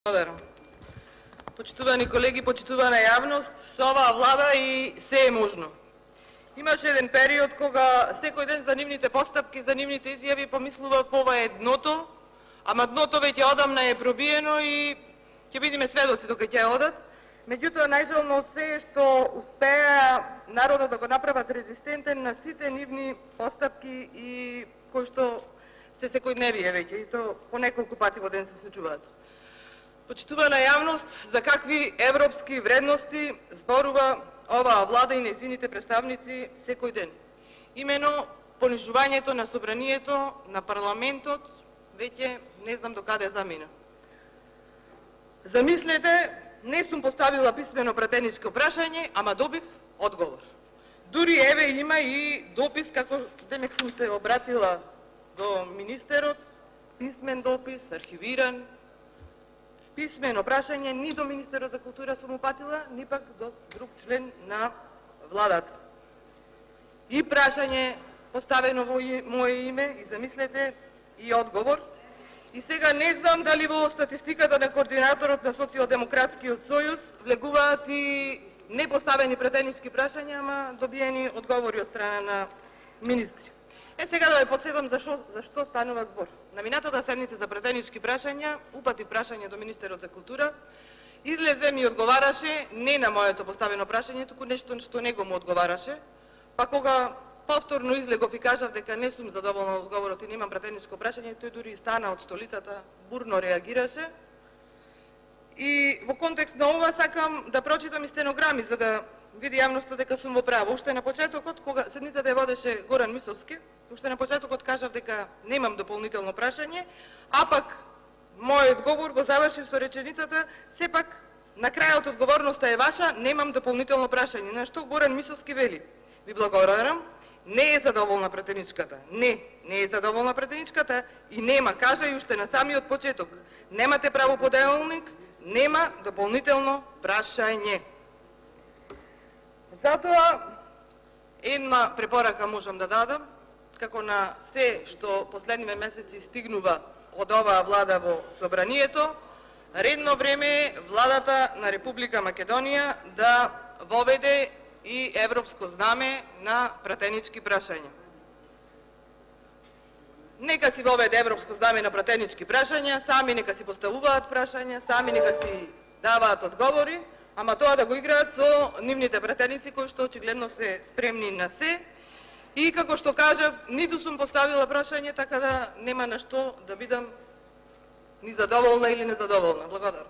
Благодарам. Почитувани колеги, почитувана јавност, со оваа влада и се е можно. Имаше еден период кога секој ден за нивните постапки, за нивните изјави помислував ова е дното, ама дното веќе одамна е пробиено и ќе бидеме сведоци докај ќе одат. Меѓутоа, најжално се е што успеа народот да го направат резистентен на сите нивни постапки и кои што се секојдневие веќе, и то по неколку пати во ден се случуваат. Почитувана јавност, за какви европски вредности зборува оваа влада и нејзините представници секој ден? Имено понижувањето на собранието, на парламентот, веќе не знам до каде замина. Замислете, не сум поставила писмено пратеничко прашање, ама добив одговор. Дури еве има и допис, како демек сум се обратила до министерот, писмен допис, архивиран, писмено прашање, ни до министерот за култура сум упатила, ни пак до друг член на владата. И прашање поставено во моје име, и замислете, и одговор. И сега не знам дали во статистиката на координаторот на Социјалдемократскиот сојуз влегуваат и непоставени пратенички прашања, ама добиени одговори од страна на министри. Сега да ве потсетам за што станува збор. На минатата седница за пратенички прашања, упати прашање до министерот за култура, излезе ми одговараше не на моето поставено прашање, туку нешто што него му одговараше, па кога повторно излегов и кажав дека не сум задоволна од одговорот и немам пратеничко прашање, тој дури стана од столицата, бурно реагираше. И во контекст на ова сакам да прочитам и стенограми, за да види јавноста дека сум во право. Уште на почетокот, кога седницата ја водеше Горан Мисовски, уште на почетокот кажав дека немам дополнително прашање, а пак мојот говор го завршив со реченицата: сепак на крајот одговорноста е ваша, немам дополнително прашање. На што Горан Мисовски вели: ви благодарам, не е задоволна пратеничката. Не е задоволна пратеничката и нема, кажа и уште на самиот почеток, немате право поделник, нема дополнително прашање. Затоа, една препорака можам да дадам, како на се што последниве месеци стигнува од оваа влада во собранието, редно време е владата на Република Македонија да воведе и европско знаме на пратенички прашања. Нека си воведе европско знаме на пратенички прашања, сами нека си поставуваат прашања, сами нека си даваат одговори, ама тоа да го играат со нивните пратеници кои што очигледно се спремни на се. И како што кажав, ниту сум поставила прашање, така да нема на што да бидам ни задоволна или незадоволна. Благодарам.